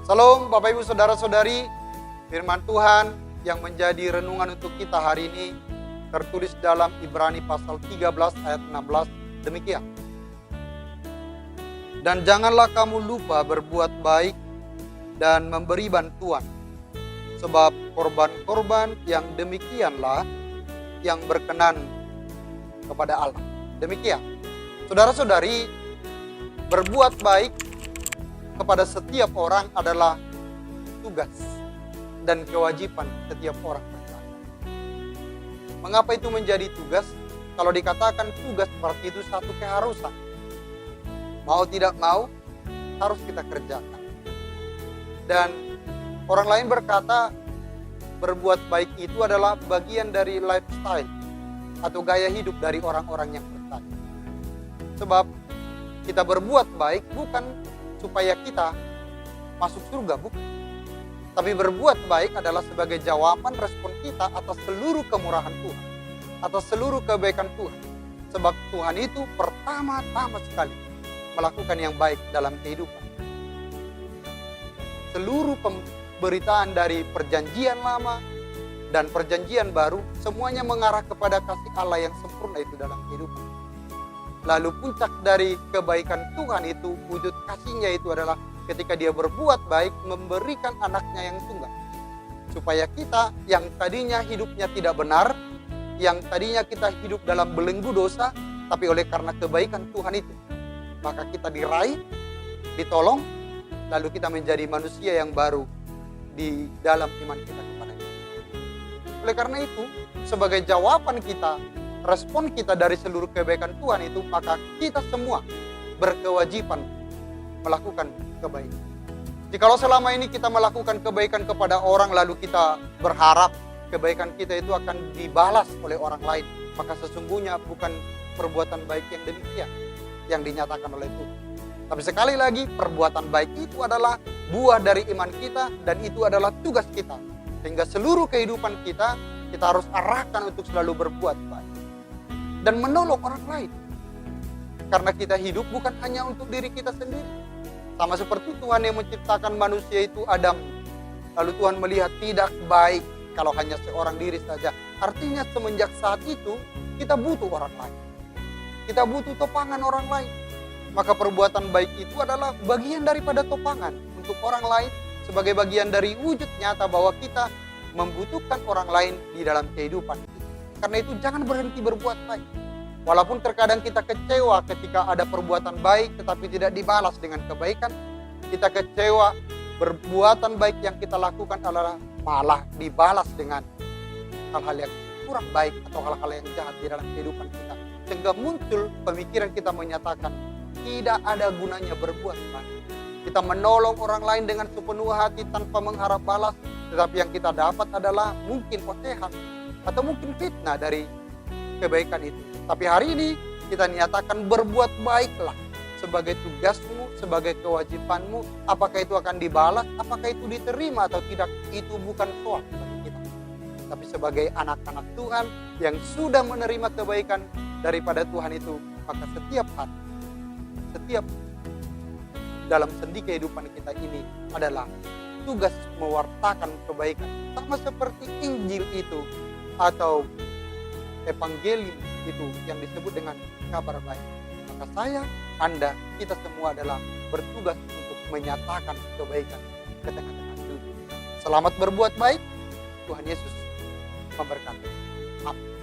Salam Bapak Ibu Saudara-saudari, firman Tuhan yang menjadi renungan untuk kita hari ini tertulis dalam Ibrani pasal 13 ayat 16 demikian. Dan janganlah kamu lupa berbuat baik dan memberi bantuan, sebab korban-korban yang demikianlah yang berkenan kepada Allah. Demikian, saudara-saudari, berbuat baik kepada setiap orang adalah tugas dan kewajiban setiap orang percaya. Mengapa itu menjadi tugas? Kalau dikatakan tugas berarti itu satu keharusan. Mau tidak mau harus kita kerjakan. Dan orang lain berkata berbuat baik itu adalah bagian dari lifestyle atau gaya hidup dari orang-orang yang percaya. Sebab kita berbuat baik bukan supaya kita masuk surga, bukan. Tapi berbuat baik adalah sebagai jawaban respon kita atas seluruh kemurahan Tuhan, atas seluruh kebaikan Tuhan. Sebab Tuhan itu pertama-tama sekali melakukan yang baik dalam kehidupan. Seluruh pemberitaan dari perjanjian lama dan perjanjian baru semuanya mengarah kepada kasih Allah yang sempurna itu dalam kehidupan. Lalu puncak dari kebaikan Tuhan itu, wujud kasihnya itu adalah ketika dia berbuat baik, memberikan anaknya yang tunggal. Supaya kita yang tadinya hidupnya tidak benar, yang tadinya kita hidup dalam belenggu dosa, tapi oleh karena kebaikan Tuhan itu, maka kita diraih, ditolong, lalu kita menjadi manusia yang baru di dalam iman kita kepada Dia. Oleh karena itu, sebagai jawaban kita, respon kita dari seluruh kebaikan Tuhan itu, maka kita semua berkewajiban melakukan kebaikan. Jikalau selama ini kita melakukan kebaikan kepada orang lalu kita berharap kebaikan kita itu akan dibalas oleh orang lain, maka sesungguhnya bukan perbuatan baik yang demikian yang dinyatakan oleh Tuhan. Tapi sekali lagi, perbuatan baik itu adalah buah dari iman kita dan itu adalah tugas kita. Sehingga seluruh kehidupan kita harus arahkan untuk selalu berbuat baik dan menolong orang lain. Karena kita hidup bukan hanya untuk diri kita sendiri. Sama seperti Tuhan yang menciptakan manusia itu Adam. Lalu Tuhan melihat tidak baik kalau hanya seorang diri saja. Artinya semenjak saat itu kita butuh orang lain. Kita butuh topangan orang lain. Maka perbuatan baik itu adalah bagian daripada topangan untuk orang lain sebagai bagian dari wujud nyata bahwa kita membutuhkan orang lain di dalam kehidupan kita. Karena itu jangan berhenti berbuat baik. Walaupun terkadang kita kecewa ketika ada perbuatan baik tetapi tidak dibalas dengan kebaikan. Kita kecewa perbuatan baik yang kita lakukan adalah malah dibalas dengan hal-hal yang kurang baik atau hal-hal yang jahat di dalam kehidupan kita. Sehingga muncul pemikiran kita menyatakan tidak ada gunanya berbuat baik. Kita menolong orang lain dengan sepenuh hati tanpa mengharap balas. Tetapi yang kita dapat adalah mungkin ocehan atau mungkin fitnah dari kebaikan itu. Tapi hari ini kita nyatakan berbuat baiklah sebagai tugasmu, sebagai kewajibanmu. Apakah itu akan dibalas, apakah itu diterima atau tidak, itu bukan soal bagi kita. Tapi sebagai anak-anak Tuhan yang sudah menerima kebaikan daripada Tuhan itu, maka setiap hari, setiap dalam sendi kehidupan kita ini adalah tugas mewartakan kebaikan. Sama seperti Injil itu atau evangelium itu yang disebut dengan kabar baik. Maka saya, Anda, kita semua adalah bertugas untuk menyatakan kebaikan ke tengah-tengah dunia. Selamat berbuat baik. Tuhan Yesus memberkati. Amin.